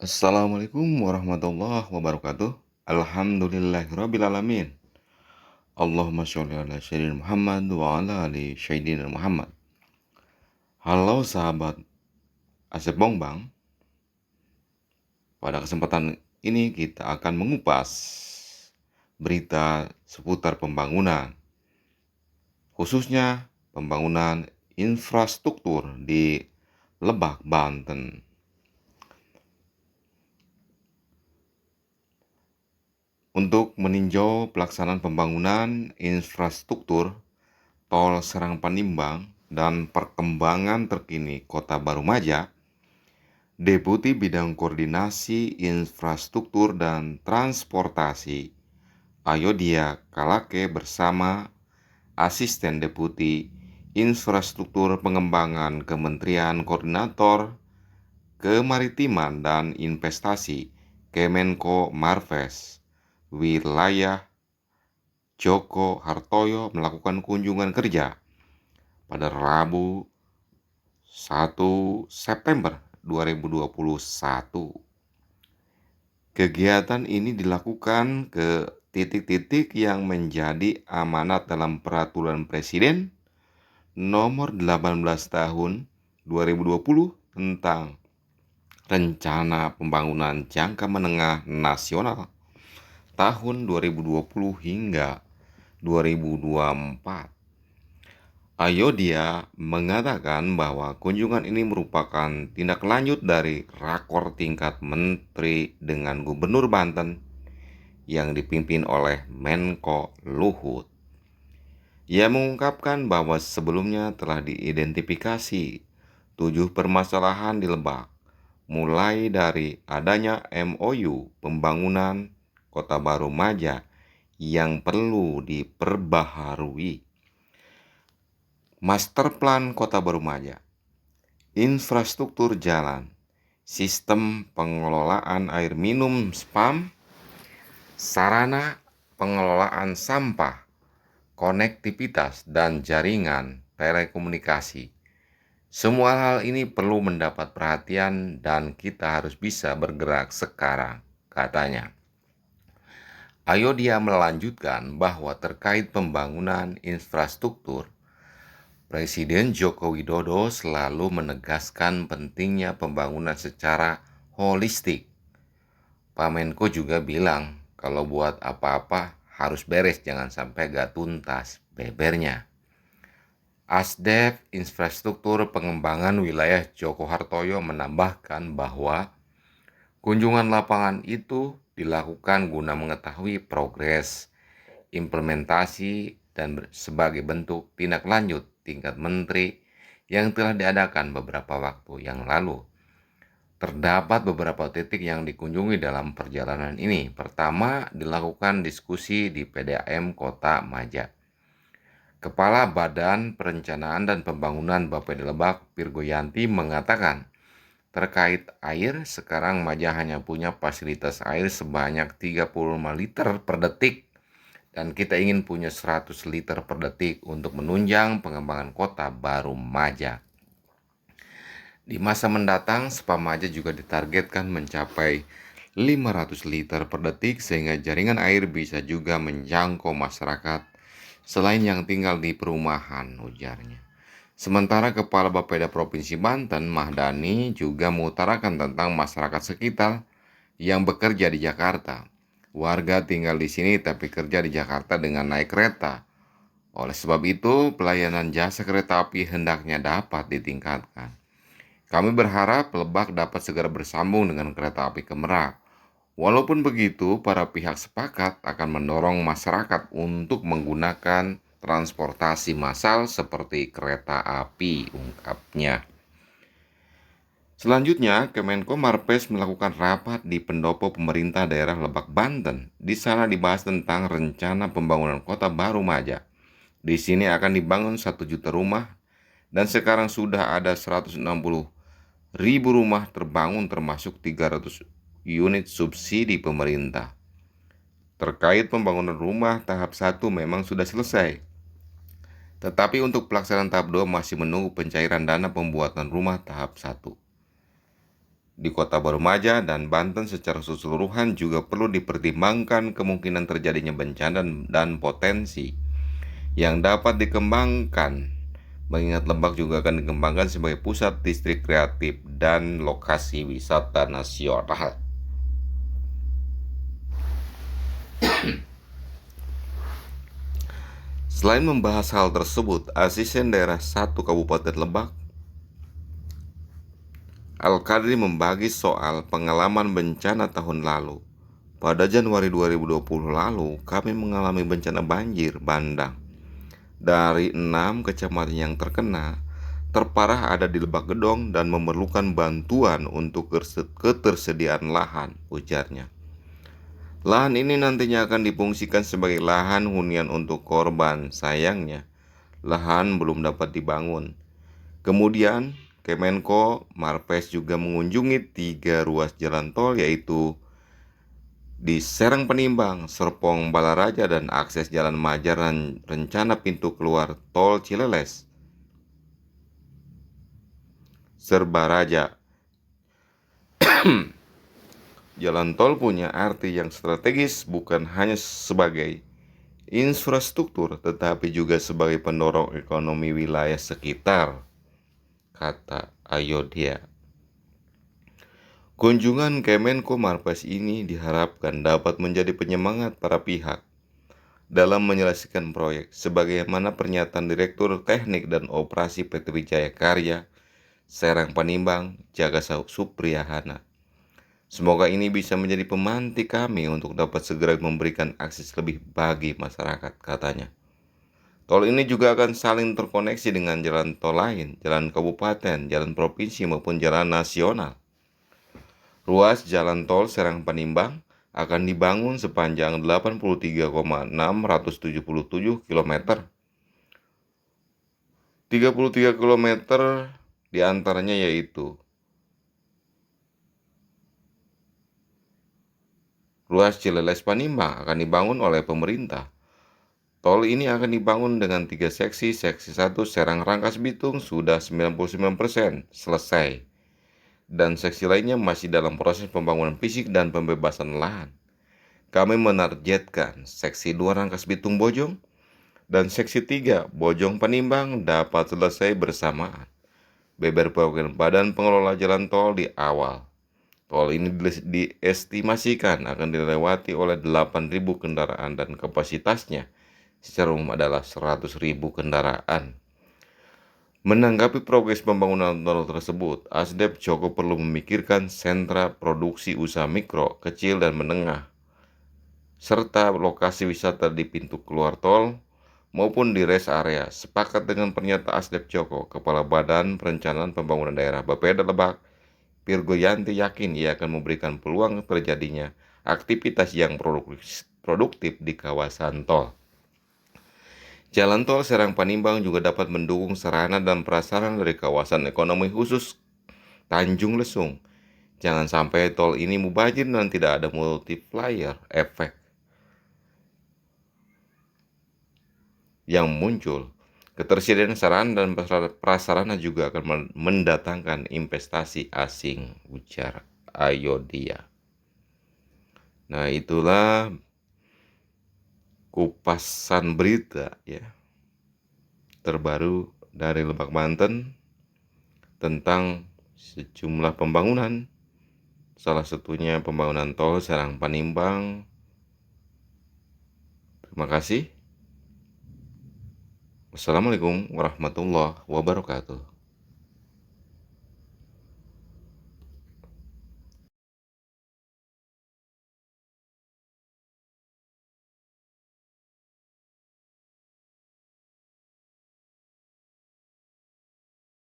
Assalamualaikum warahmatullahi wabarakatuh. Alhamdulillahirrabbilalamin. Allahumma sholli ala sayyidina Muhammad wa ala ali sayyidina Muhammad. Halo sahabat Asep Bongbang. Pada kesempatan ini kita akan mengupas berita seputar pembangunan, khususnya pembangunan infrastruktur di Lebak, Banten. Untuk meninjau pelaksanaan pembangunan infrastruktur Tol Serang Panimbang dan perkembangan terkini Kota Barumaja, Deputi Bidang Koordinasi Infrastruktur dan Transportasi Ayodia Kalake bersama Asisten Deputi Infrastruktur Pengembangan Kementerian Koordinator Kemaritiman dan Investasi Kemenko Marves Wilayah Joko Hartoyo melakukan kunjungan kerja pada Rabu 1 September 2021. Kegiatan ini dilakukan ke titik-titik yang menjadi amanat dalam Peraturan Presiden Nomor 18 Tahun 2020 tentang Rencana Pembangunan Jangka Menengah Nasional tahun 2020 hingga 2024. Ayodia mengatakan bahwa kunjungan ini merupakan tindak lanjut dari rakor tingkat menteri dengan Gubernur Banten yang dipimpin oleh Menko Luhut. Ia mengungkapkan bahwa sebelumnya telah diidentifikasi 7 permasalahan di Lebak, mulai dari adanya MOU pembangunan Kota Barumaja yang perlu diperbaharui, Master Plan Kota Barumaja, infrastruktur jalan, sistem pengelolaan air minum (SPAM), sarana pengelolaan sampah, konektivitas, dan jaringan telekomunikasi. Semua hal ini perlu mendapat perhatian dan kita harus bisa bergerak sekarang, katanya. Ayodia melanjutkan bahwa terkait pembangunan infrastruktur, Presiden Joko Widodo selalu menegaskan pentingnya pembangunan secara holistik. Pak Menko juga bilang kalau buat apa-apa harus beres, jangan sampai gak tuntas bebernya. Asdep Infrastruktur Pengembangan Wilayah Joko Hartoyo menambahkan bahwa kunjungan lapangan itu dilakukan guna mengetahui progres implementasi dan sebagai bentuk tindak lanjut tingkat menteri yang telah diadakan beberapa waktu yang lalu. Terdapat beberapa titik yang dikunjungi dalam perjalanan ini. Pertama, dilakukan diskusi di PDAM Kota Maja. Kepala Badan Perencanaan dan Pembangunan Bapeda Lebak, Virgoyanti, mengatakan, terkait air, sekarang Maja hanya punya fasilitas air sebanyak 35 liter per detik, dan kita ingin punya 100 liter per detik untuk menunjang pengembangan Kota Barumaja. Di masa mendatang, SPAM Maja juga ditargetkan mencapai 500 liter per detik sehingga jaringan air bisa juga menjangkau masyarakat selain yang tinggal di perumahan, ujarnya. Sementara Kepala Bapeda Provinsi Banten, Mahdani, juga mengutarakan tentang masyarakat sekitar yang bekerja di Jakarta. Warga tinggal di sini tapi kerja di Jakarta dengan naik kereta. Oleh sebab itu, pelayanan jasa kereta api hendaknya dapat ditingkatkan. Kami berharap Lebak dapat segera bersambung dengan kereta api ke Merak. Walaupun begitu, para pihak sepakat akan mendorong masyarakat untuk menggunakan transportasi massal seperti kereta api, ungkapnya. Selanjutnya, Kemenko Marves melakukan rapat di pendopo pemerintah daerah Lebak, Banten. Di sana dibahas tentang rencana pembangunan Kota Barumaja. Di sini akan dibangun 1 juta rumah dan sekarang sudah ada 160.000 rumah terbangun termasuk 300 unit subsidi pemerintah. Terkait pembangunan rumah tahap 1 memang sudah selesai. Tetapi untuk pelaksanaan tahap 2 masih menunggu pencairan dana pembuatan rumah tahap 1. Di Kota Baru Maja dan Banten secara keseluruhan juga perlu dipertimbangkan kemungkinan terjadinya bencana dan potensi yang dapat dikembangkan. Mengingat Lebak juga akan dikembangkan sebagai pusat distrik kreatif dan lokasi wisata nasional. Selain membahas hal tersebut, Asisten Daerah 1 Kabupaten Lebak, Al-Kadri membagi soal pengalaman bencana tahun lalu. Pada Januari 2020 lalu, kami mengalami bencana banjir bandang. Dari 6 kecamatan yang terkena, terparah ada di Lebak Gedong dan memerlukan bantuan untuk ketersediaan lahan, ujarnya. Lahan ini nantinya akan difungsikan sebagai lahan hunian untuk korban. Sayangnya, lahan belum dapat dibangun. Kemudian, Kemenko Marves juga mengunjungi 3 ruas jalan tol, yaitu di Serang Penimbang, Serpong Balaraja, dan akses Jalan Majar dan rencana pintu keluar tol Cileles Serbaraja. Jalan tol punya arti yang strategis, bukan hanya sebagai infrastruktur, tetapi juga sebagai pendorong ekonomi wilayah sekitar, kata Ayodia. Kunjungan Kemenko Marves ini diharapkan dapat menjadi penyemangat para pihak dalam menyelesaikan proyek, sebagaimana pernyataan Direktur Teknik dan Operasi PT Wijaya Karya Serang Penimbang, Jaga Supriyahana. Semoga ini bisa menjadi pemantik kami untuk dapat segera memberikan akses lebih bagi masyarakat, katanya. Tol ini juga akan saling terkoneksi dengan jalan tol lain, jalan kabupaten, jalan provinsi maupun jalan nasional. Ruas jalan tol Serang Penimbang akan dibangun sepanjang 83,677 km. 33 km diantaranya yaitu ruas Cileles Panimbang akan dibangun oleh pemerintah. Tol ini akan dibangun dengan 3 seksi. Seksi 1 Serang Rangkas Bitung sudah 99% selesai, dan seksi lainnya masih dalam proses pembangunan fisik dan pembebasan lahan. Kami menargetkan seksi 2 Rangkas Bitung Bojong dan seksi 3 Bojong Panimbang dapat selesai bersamaan. Beber Badan Pengelola Jalan Tol di awal. Tol ini diestimasikan akan dilewati oleh 8.000 kendaraan dan kapasitasnya secara umum adalah 100.000 kendaraan. Menanggapi progres pembangunan tol tersebut, Asdep Joko perlu memikirkan sentra produksi usaha mikro, kecil, dan menengah, serta lokasi wisata di pintu keluar tol maupun di rest area. Sepakat dengan pernyataan Asdep Joko, Kepala Badan Perencanaan Pembangunan Daerah Bapeda Lebak, Virgoyanti, yakin ia akan memberikan peluang terjadinya aktivitas yang produktif di kawasan tol. Jalan tol Serang Panimbang juga dapat mendukung sarana dan prasarana dari kawasan ekonomi khusus Tanjung Lesung. Jangan sampai tol ini mubazir dan tidak ada multiplier efek yang muncul. Ketersediaan sarana dan prasarana juga akan mendatangkan investasi asing, ujar Ayodia. Nah, itulah kupasan berita ya terbaru dari Lebak, Banten tentang sejumlah pembangunan, salah satunya pembangunan tol Serang Panimbang. Terima kasih. Wassalamualaikum warahmatullahi wabarakatuh.